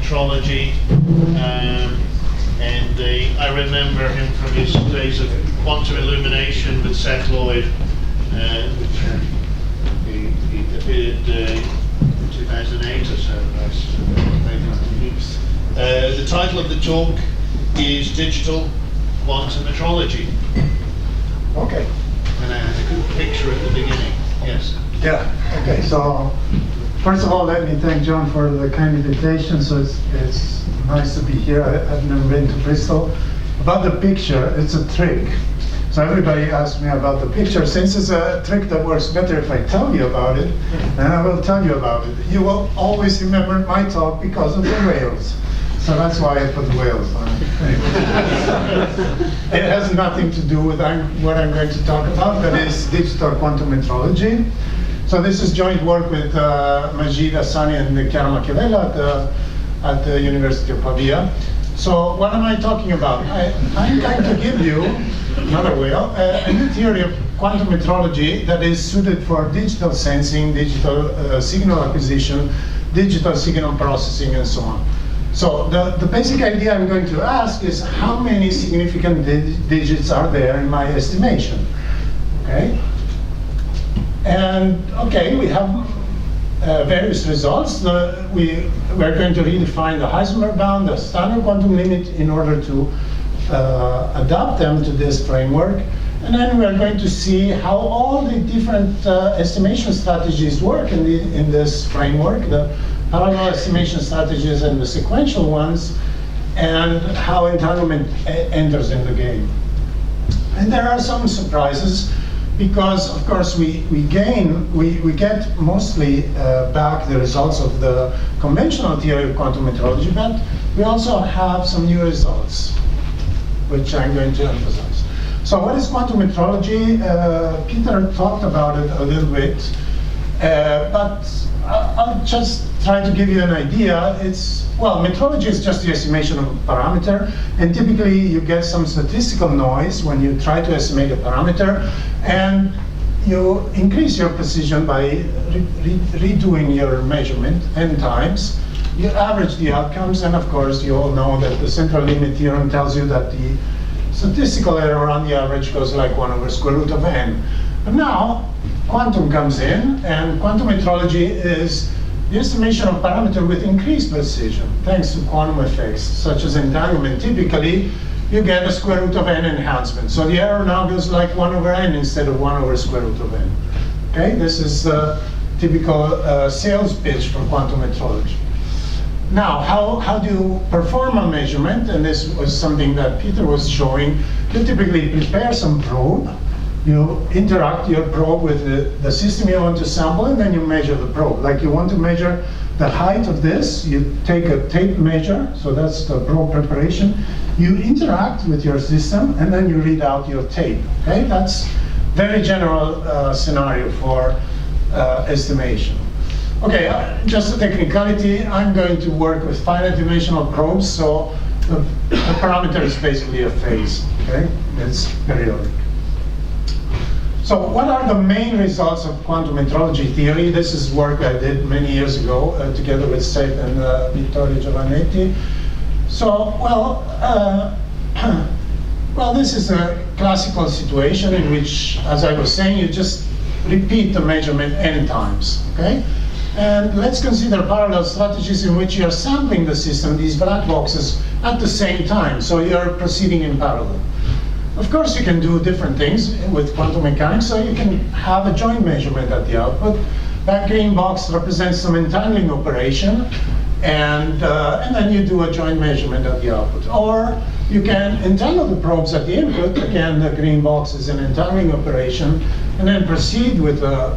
metrology, and I remember him from his days of quantum illumination with Seth Lloyd, which he appeared in 2008 or so. The title of the talk is Digital Quantum Metrology. Okay. And I had a good picture at the beginning. Yes. Yeah. Okay. So, first of all, let me thank John for the kind invitation. So it's nice to be here. I've never been to Bristol. About the picture, it's a trick. So everybody asks me about the picture. Since it's a trick that works better if I tell you about it, then I will tell you about it. You will always remember my talk because of the whales. So that's why I put whales on it. It has nothing to do with what I'm going to talk about, that is digital quantum metrology. So this is joint work with Majid Hassani and Chiara Machiavella at the University of Pavia. So what am I talking about? I'm going to give you, another whale, a new theory of quantum metrology that is suited for digital sensing, digital signal acquisition, digital signal processing, and so on. So the basic idea I'm going to ask is how many significant digits are there in my estimation, okay? And okay, we have various results. We're going to redefine the Heisenberg Bound, the standard quantum limit, in order to adapt them to this framework. And then we're going to see how all the different estimation strategies work in this framework, the parallel estimation strategies and the sequential ones, and how entanglement enters in the game. And there are some surprises, because of course we get mostly back the results of the conventional theory of quantum metrology, but we also have some new results, which I'm going to emphasize. So what is quantum metrology? Peter talked about it a little bit, but I'll just try to give you an idea. Metrology is just the estimation of a parameter, and typically you get some statistical noise when you try to estimate a parameter, and you increase your precision by redoing your measurement n times. You average the outcomes, and of course you all know that the central limit theorem tells you that the statistical error on the average goes like 1 over square root of n. But now quantum comes in, and quantum metrology is the estimation of parameter with increased precision, thanks to quantum effects, such as entanglement. Typically, you get a square root of n enhancement. So the error now goes like 1 over n instead of 1 over square root of n. Okay, this is the typical sales pitch for quantum metrology. Now, how do you perform a measurement? And this was something that Peter was showing. You typically prepare some probe. You interact your probe with the system you want to sample, and then you measure the probe. Like you want to measure the height of this, you take a tape measure, so that's the probe preparation. You interact with your system, and then you read out your tape. Okay, that's very general scenario for estimation. Okay, just a technicality, I'm going to work with finite dimensional probes, so the parameter is basically a phase, okay? It's periodic. So what are the main results of quantum metrology theory? This is work I did many years ago together with Seth and Vittorio Giovannetti. So, well, this is a classical situation in which, as I was saying, you just repeat the measurement n times, okay? And let's consider parallel strategies in which you're sampling the system, these black boxes, at the same time. So you're proceeding in parallel. Of course, you can do different things with quantum mechanics. So you can have a joint measurement at the output. That green box represents some entangling operation, and then you do a joint measurement at the output. Or you can entangle the probes at the input. Again, the green box is an entangling operation, and then proceed with the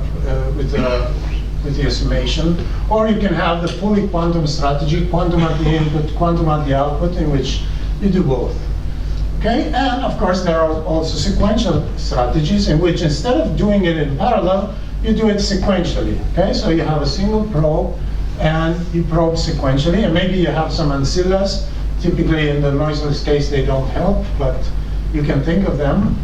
estimation. Or you can have the fully quantum strategy, quantum at the input, quantum at the output, in which you do both. Okay, and of course there are also sequential strategies in which instead of doing it in parallel, you do it sequentially. Okay, so you have a single probe and you probe sequentially, and maybe you have some ancillas. Typically in the noiseless case they don't help, but you can think of them.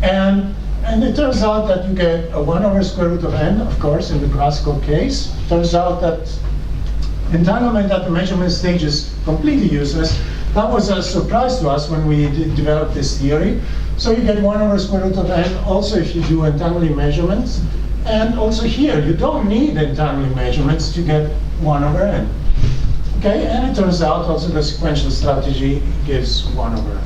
And it turns out that you get a 1 over square root of n, of course, in the classical case. Turns out that entanglement at the measurement stage is completely useless. That was a surprise to us when we developed this theory. So you get 1 over square root of n also if you do entangling measurements. And also here, you don't need entangling measurements to get 1 over n. Okay, and it turns out also the sequential strategy gives 1 over n.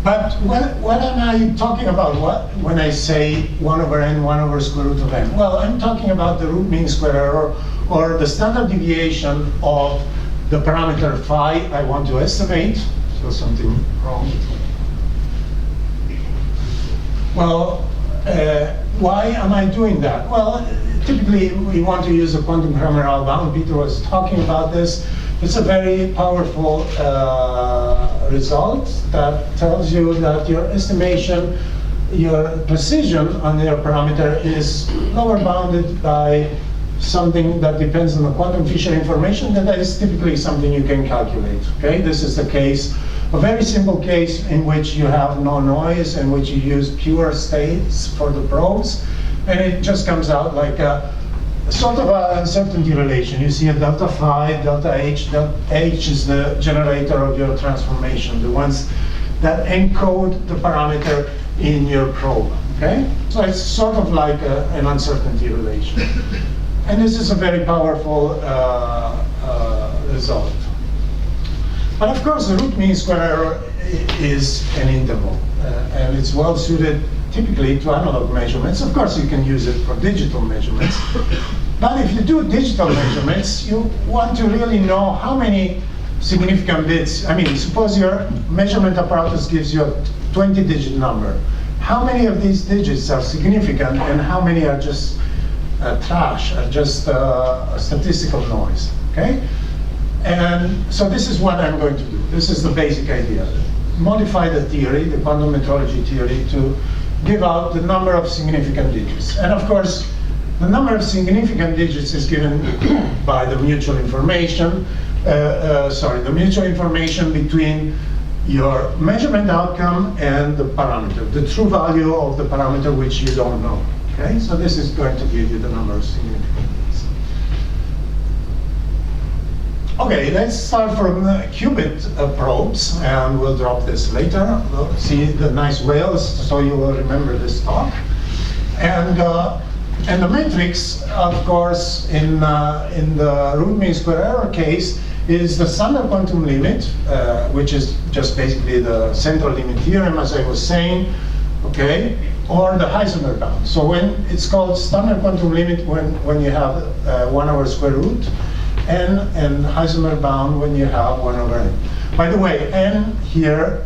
But what am I talking about when I say 1 over n, 1 over square root of n? Well, I'm talking about the root mean square error, or the standard deviation of the parameter phi I want to estimate. So something wrong. Well, why am I doing that? Well, typically we want to use a quantum parameter bound. Peter was talking about this. It's a very powerful result that tells you that your estimation, your precision on your parameter is lower bounded by something that depends on the quantum Fisher information. That is typically something you can calculate. Okay, this is the case, a very simple case in which you have no noise, in which you use pure states for the probes, and it just comes out like a sort of an uncertainty relation. You see a delta phi, delta h. Delta h is the generator of your transformation, the ones that encode the parameter in your probe. Okay, so it's sort of like an uncertainty relation. And this is a very powerful result. But of course, the root mean square error is an interval, and it's well suited typically to analog measurements. Of course, you can use it for digital measurements. But if you do digital measurements, you want to really know how many significant bits. I mean, suppose your measurement apparatus gives you a 20-digit number. How many of these digits are significant, and how many are just trash, are just statistical noise? Okay? And so this is what I'm going to do. This is the basic idea. Modify the theory, the quantum metrology theory, to give out the number of significant digits. And of course, the number of significant digits is given by the mutual information, the mutual information between your measurement outcome and the parameter, the true value of the parameter which you don't know. Okay, so this is going to give you the number of significant digits. Okay, let's start from the qubit probes, and we'll drop this later. We'll see the nice whales, so you will remember this talk. And the matrix, of course, in the root mean square error case, is the standard quantum limit, which is just basically the central limit theorem, as I was saying, okay, or the Heisenberg bound. So when it's called standard quantum limit when you have 1 over square root, n, and Heisenberg bound when you have 1 over n. By the way, n here,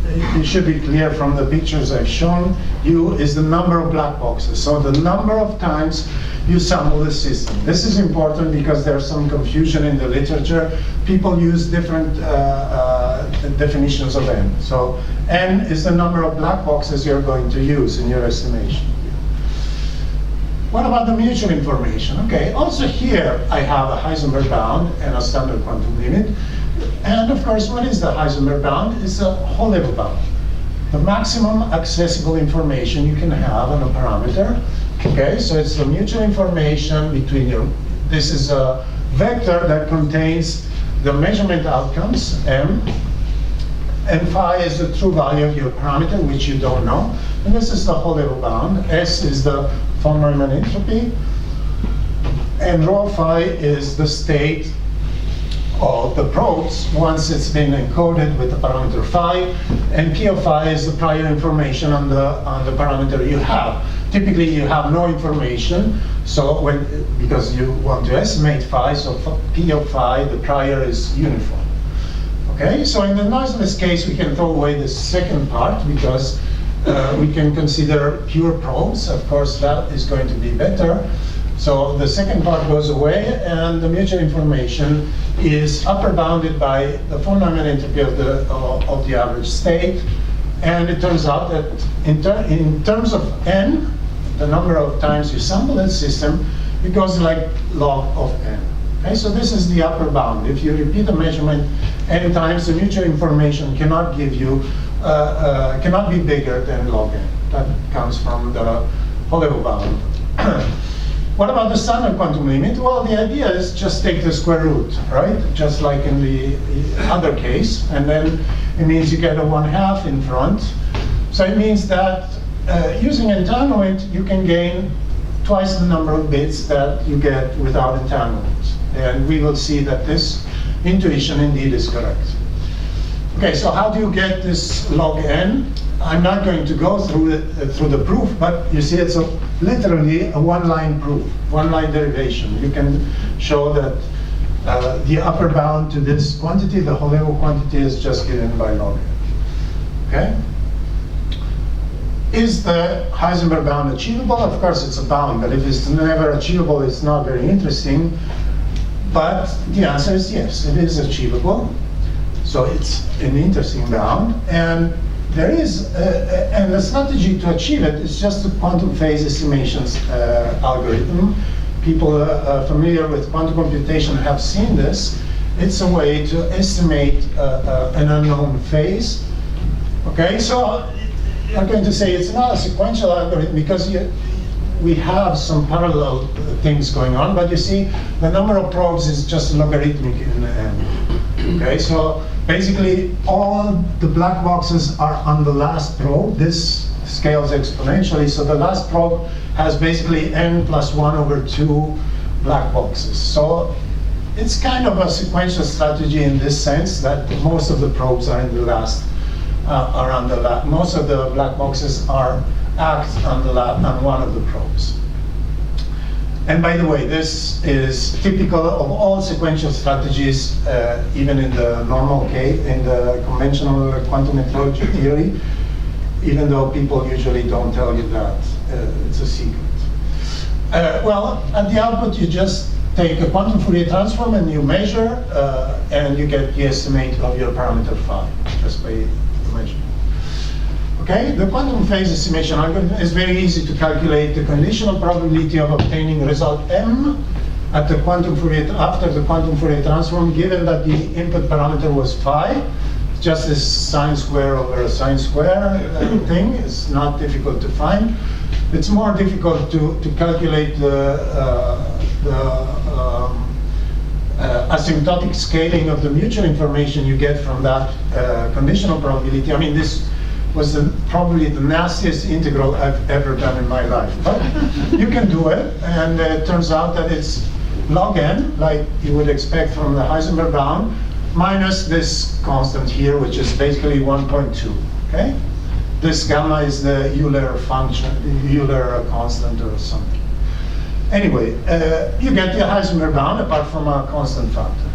it should be clear from the pictures I've shown you, is the number of black boxes. So the number of times you sample the system. This is important because there's some confusion in the literature. People use different definitions of n. So n is the number of black boxes you're going to use in your estimation. What about the mutual information? Okay, also here I have a Heisenberg bound and a standard quantum limit. And of course, what is the Heisenberg bound? It's a whole level bound. The maximum accessible information you can have on a parameter. Okay, so it's the mutual information between your, this is a vector that contains the measurement outcomes, m, and phi is the true value of your parameter, which you don't know. And this is the whole level bound. S is the von Neumann entropy. And rho phi is the state of the probes once it's been encoded with the parameter phi, and p of phi is the prior information on the parameter you have. Typically, you have no information, so because you want to estimate phi, so p of phi, the prior is uniform. Okay, so in the noiseless case, we can throw away the second part because we can consider pure probes. Of course, that is going to be better. So the second part goes away, and the mutual information is upper bounded by the von Neumann entropy of the average state. And it turns out that in terms of n, the number of times you sample that system, it goes like log of n. Okay, so this is the upper bound. If you repeat a measurement n times, the mutual information cannot give you, cannot be bigger than log n. That comes from the whole level bound. What about the standard quantum limit? Well, the idea is just take the square root, right? Just like in the other case, and then it means you get a 1/2 in front. So it means that using entanglement, you can gain twice the number of bits that you get without entanglement. And we will see that this intuition indeed is correct. Okay, so how do you get this log n? I'm not going to go through the proof, but you see it's literally a one-line proof, one-line derivation. You can show that the upper bound to this quantity, the whole level quantity, is just given by log n. Okay? Is the Heisenberg bound achievable? Of course it's a bound, but if it's never achievable, it's not very interesting. But the answer is yes, it is achievable. So it's an interesting bound, and there is and the strategy to achieve it is just the quantum phase estimations algorithm. People familiar with quantum computation have seen this. It's a way to estimate an unknown phase. Okay, so I'm going to say it's not a sequential algorithm because we have some parallel things going on, but you see the number of probes is just logarithmic in the end. Okay, so basically all the black boxes are on the last probe. This scales exponentially, so the last probe has basically n plus 1/2 black boxes. So it's kind of a sequential strategy in this sense that most of the probes are in the last, most of the black boxes act on one of the probes. And by the way, this is typical of all sequential strategies, even in the normal case, in the conventional quantum metrology theory, even though people usually don't tell you that it's a secret. Well, at the output, you just take a quantum Fourier transform and you measure, and you get the estimate of your parameter phi, just by measuring. Okay, the quantum phase estimation algorithm is very easy to calculate the conditional probability of obtaining result m at the quantum Fourier after the quantum Fourier transform, given that the input parameter was phi. Just this sine square over a sine square thing is not difficult to find. It's more difficult to calculate the asymptotic scaling of the mutual information you get from that conditional probability. I mean, this was probably the nastiest integral I've ever done in my life. But you can do it, and it turns out that it's log n, like you would expect from the Heisenberg bound, minus this constant here, which is basically 1.2, okay? This gamma is the Euler function, Euler constant or something. Anyway, you get the Heisenberg bound apart from a constant factor.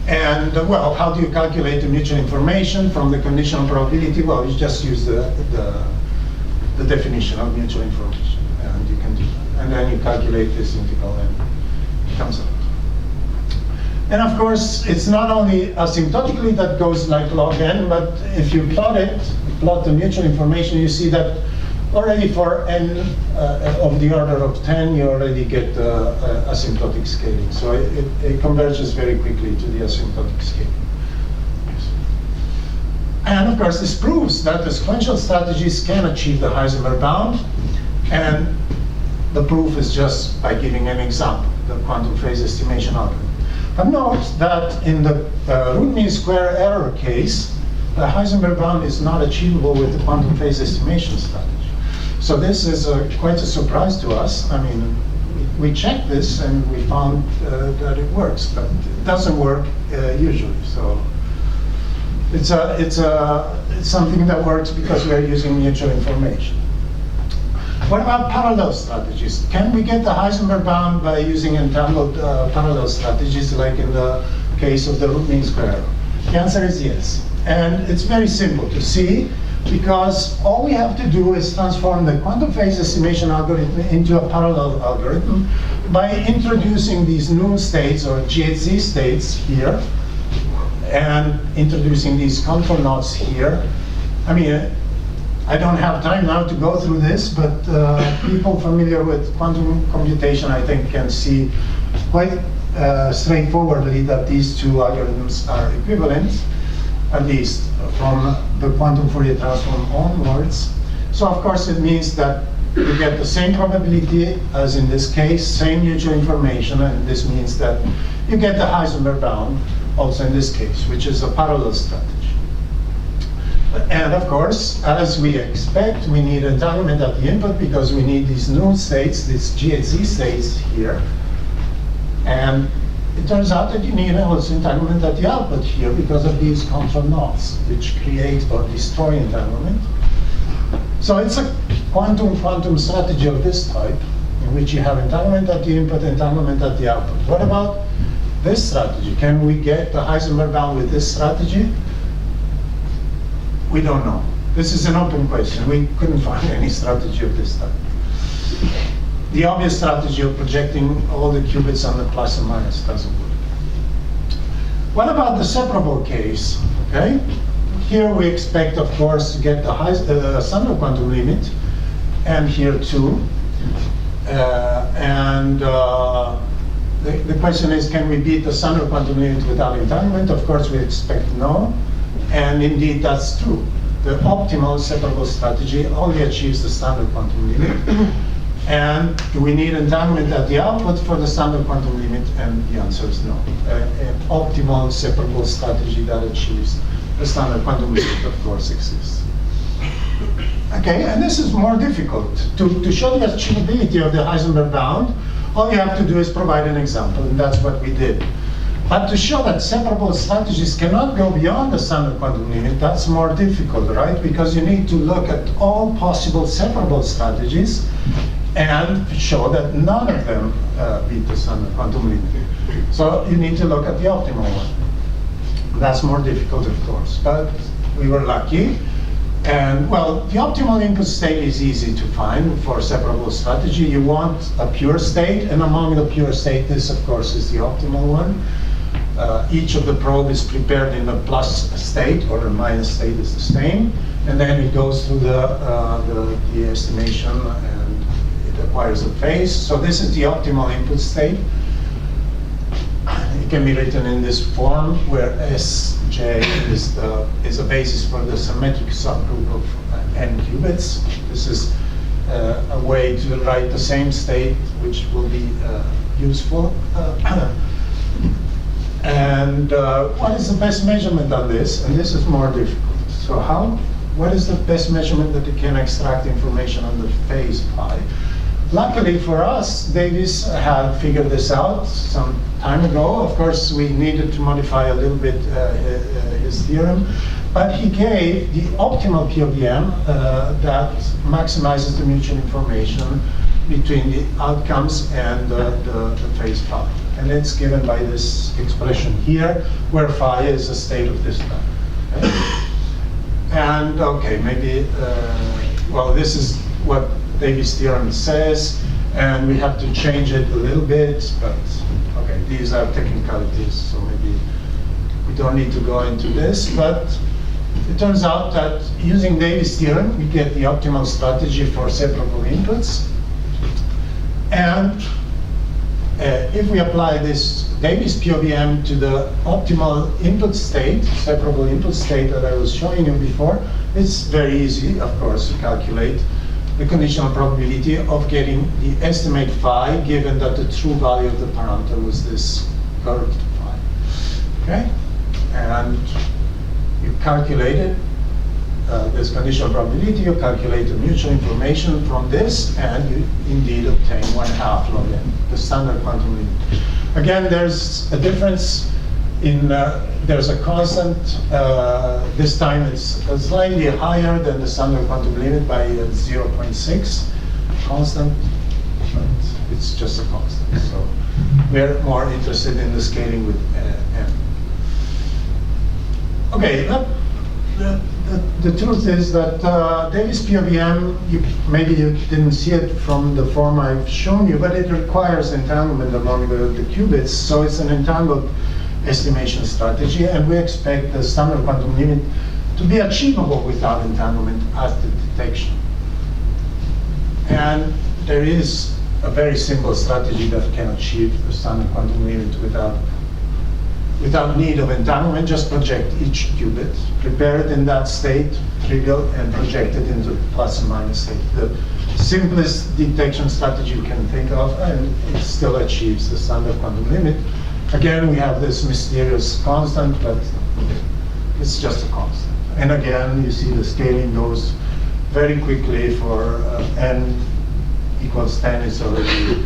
And well, how do you calculate the mutual information from the conditional probability? Well, you just use the definition of mutual information, and you can do that. And then you calculate this integral, and it comes out. And of course, it's not only asymptotically that goes like log n, but if you plot it, plot the mutual information, you see that already for n of the order of 10, you already get asymptotic scaling. So it converges very quickly to the asymptotic scaling. And of course, this proves that the sequential strategies can achieve the Heisenberg bound. And the proof is just by giving an example, the quantum phase estimation algorithm. But note that in the root mean square error case, the Heisenberg bound is not achievable with the quantum phase estimation strategy. So this is quite a surprise to us. I mean, we checked this and we found that it works, but it doesn't work usually. So it's something that works because we are using mutual information. What about parallel strategies? Can we get the Heisenberg bound by using entangled parallel strategies, like in the case of the root mean square error? The answer is yes. And it's very simple to see, because all we have to do is transform the quantum phase estimation algorithm into a parallel algorithm by introducing these new states, or GHZ states here, and introducing these control nodes here. I mean, I don't have time now to go through this, but people familiar with quantum computation, I think, can see quite straightforwardly that these two algorithms are equivalent, at least from the quantum Fourier transform onwards. So of course it means that you get the same probability as in this case, same mutual information, and this means that you get the Heisenberg bound also in this case, which is a parallel strategy. And of course, as we expect, we need entanglement at the input because we need these new states, these G and Z states here. And it turns out that you need also entanglement at the output here because of these control knots, which create or destroy entanglement. So it's a quantum strategy of this type, in which you have entanglement at the input, entanglement at the output. What about this strategy? Can we get the Heisenberg bound with this strategy? We don't know. This is an open question. We couldn't find any strategy of this type. The obvious strategy of projecting all the qubits on the plus and minus doesn't work. What about the separable case? Okay, here we expect, of course, to get the Sunnah quantum limit, and here too. The question is, can we beat the Sunnah quantum limit without entanglement? Of course, we expect no. And indeed, that's true. The optimal separable strategy only achieves the standard quantum limit. And we need entanglement at the output for the standard quantum limit, and the answer is no. An optimal separable strategy that achieves the standard quantum limit, of course, exists. Okay, and this is more difficult. To show the achievability of the Heisenberg bound, all you have to do is provide an example, and that's what we did. But to show that separable strategies cannot go beyond the standard quantum limit, that's more difficult, right? Because you need to look at all possible separable strategies and show that none of them beat the standard quantum limit. So you need to look at the optimal one. That's more difficult, of course, but we were lucky. And well, the optimal input state is easy to find for separable strategy. You want a pure state, and among the pure state, this of course is the optimal one. Each of the probe is prepared in a plus state, or a minus state is the same, and then it goes through the estimation and it acquires a phase. So this is the optimal input state. It can be written in this form, where Sj is a basis for the symmetric subgroup of n qubits. This is a way to write the same state, which will be useful. And what is the best measurement on this? And this is more difficult. So what is the best measurement that you can extract information on the phase pi? Luckily for us, Davis had figured this out some time ago. Of course, we needed to modify a little bit his theorem, but he gave the optimal POBM that maximizes the mutual information between the outcomes and the phase phi. And it's given by this expression here, where phi is a state of this time. Okay? And okay, maybe, well, this is what Davis' theorem says, and we have to change it a little bit, but okay, these are technicalities, so maybe we don't need to go into this, but it turns out that using Davis' theorem, we get the optimal strategy for separable inputs. And if we apply this Davis POBM to the optimal input state, separable input state that I was showing you before, it's very easy, of course, to calculate the conditional probability of getting the estimate phi, given that the true value of the parameter was this curved phi. Okay? And you calculate it, this conditional probability, you calculate the mutual information from this, and you indeed obtain 1/2 log n, the standard quantum limit. Again, there's a difference in, there's a constant, this time it's slightly higher than the standard quantum limit by 0.6 constant, but it's just a constant. So we're more interested in the scaling with n. Okay, the truth is that Davis POBM, maybe you didn't see it from the form I've shown you, but it requires entanglement among the qubits, so it's an entangled estimation strategy, and we expect the standard quantum limit to be achievable without entanglement at the detection. And there is a very simple strategy that can achieve the standard quantum limit without without need of entanglement, just project each qubit, prepare it in that state, trivial, and project it into plus and minus state. The simplest detection strategy you can think of, and it still achieves the standard quantum limit. Again, we have this mysterious constant, but it's just a constant. And again, you see the scaling goes very quickly for n equals 10 is already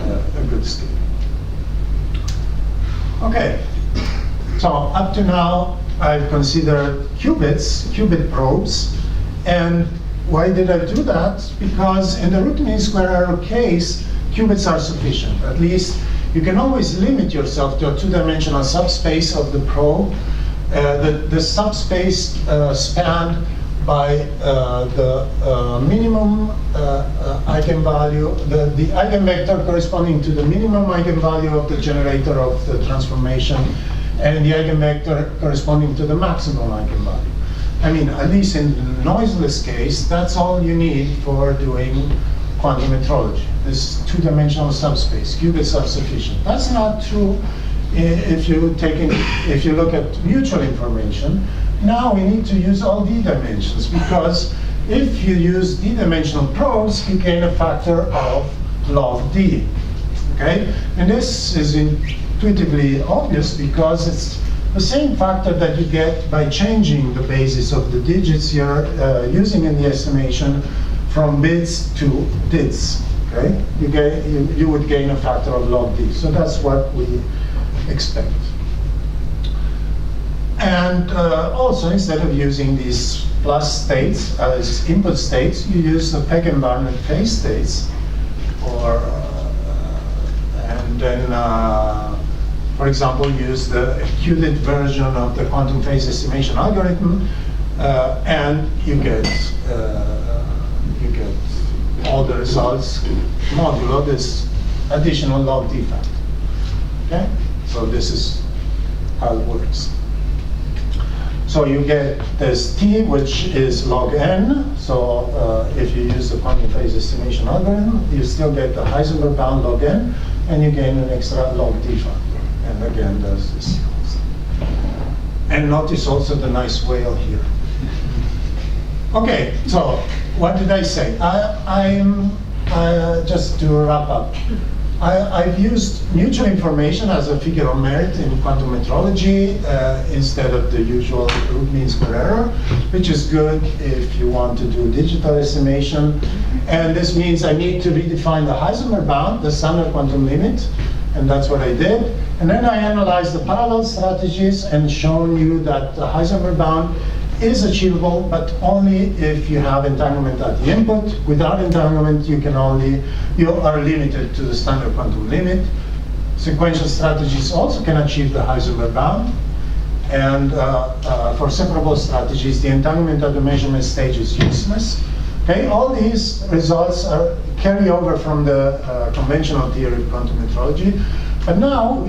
a good scale. Okay, so up to now, I've considered qubit probes, and why did I do that? Because in the root mean square error case, qubits are sufficient. At least you can always limit yourself to a two-dimensional subspace of the probe. The subspace spanned by the minimum eigenvalue, the eigenvector corresponding to the minimum eigenvalue of the generator of the transformation, and the eigenvector corresponding to the maximum eigenvalue. I mean, at least in the noiseless case, that's all you need for doing quantum metrology. This two-dimensional subspace, qubits are sufficient. That's not true if you look at mutual information. Now we need to use all d dimensions, because if you use d-dimensional probes, you gain a factor of log d. Okay, and this is intuitively obvious because it's the same factor that you get by changing the basis of the digits you're using in the estimation from bits to dits. Okay, you would gain a factor of log d. So that's what we expect. And also, instead of using these plus states as input states, you use the Peg-and-Barnett phase states, and then, for example, use the qubit version of the quantum phase estimation algorithm, and you get all the results modulo this additional log d factor. Okay, so this is how it works. So you get this t, which is log n. So if you use the quantum phase estimation algorithm, you still get the Heisenberg bound log n, and you gain an extra log d factor. And again, there's this. And notice also the nice whale here. Okay, so what did I say? Just to wrap up. I've used mutual information as a figure of merit in quantum metrology instead of the usual root mean square error, which is good if you want to do digital estimation. And this means I need to redefine the Heisenberg bound, the standard quantum limit, and that's what I did. And then I analyzed the parallel strategies and shown you that the Heisenberg bound is achievable, but only if you have entanglement at the input. Without entanglement, you are limited to the standard quantum limit. Sequential strategies also can achieve the Heisenberg bound. And for separable strategies, the entanglement at the measurement stage is useless. Okay, all these results are carry over from the conventional theory of quantum metrology. But now,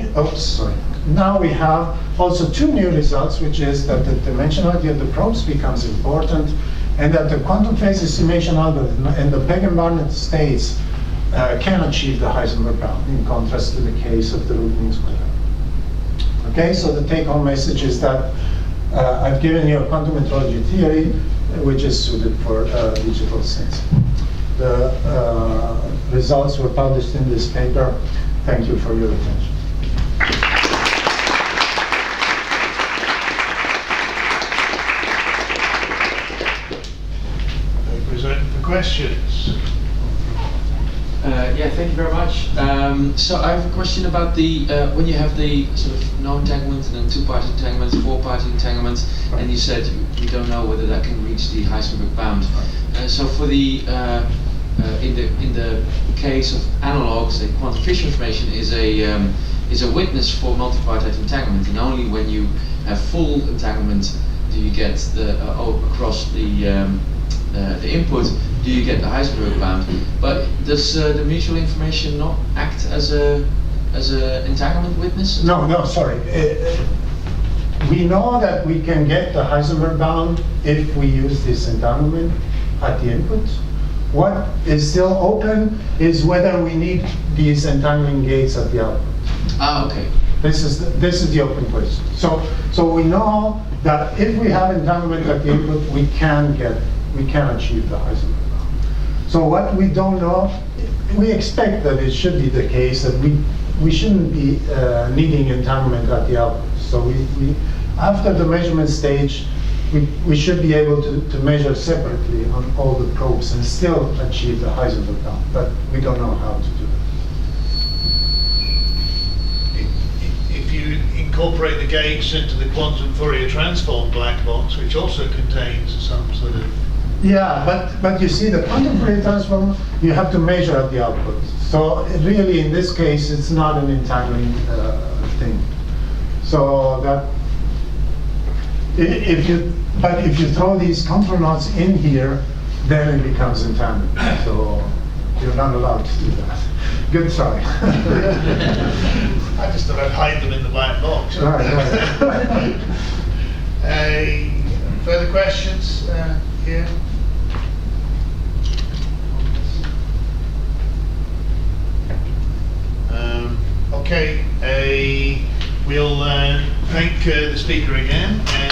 now we have also two new results, which is that the dimensionality of the probes becomes important, and that the quantum phase estimation algorithm and the Peg-and-Barnett states can achieve the Heisenberg bound, in contrast to the case of the root mean square. Okay, so the take-home message is that I've given you a quantum metrology theory which is suited for digital sensing. The results were published in this paper. Thank you for your attention. Questions? Yeah, thank you very much. So I have a question about the when you have the sort of no entanglement and then two-party entanglements, four-party entanglements, and you said you don't know whether that can reach the Heisenberg bound. So for the in the case of analogs, the quantum Fisher information is a witness for multipartite entanglement, and only when you have full entanglement do you get the across the input, do you get the Heisenberg bound. But does the mutual information not act as a entanglement witness? No, sorry. We know that we can get the Heisenberg bound if we use this entanglement at the input. What is still open is whether we need these entangling gates at the output. Ah, okay. This is the open question. So we know that if we have entanglement at the input, we can achieve the Heisenberg bound. So what we don't know, we expect that it should be the case that we shouldn't be needing entanglement at the output. So we after the measurement stage, we should be able to measure separately on all the probes and still achieve the Heisenberg bound, but we don't know how to do that. If you incorporate the gates into the quantum Fourier transform black box, which also contains some sort of... Yeah, but you see, the quantum Fourier transform, you have to measure at the output. So really, in this case, it's not an entangling thing. So that if you throw these contour knots in here, then it becomes entanglement. So you're not allowed to do that. Good try. I just thought I'd hide them in the black box. Right. Further questions here? Okay, we'll thank the speaker again. And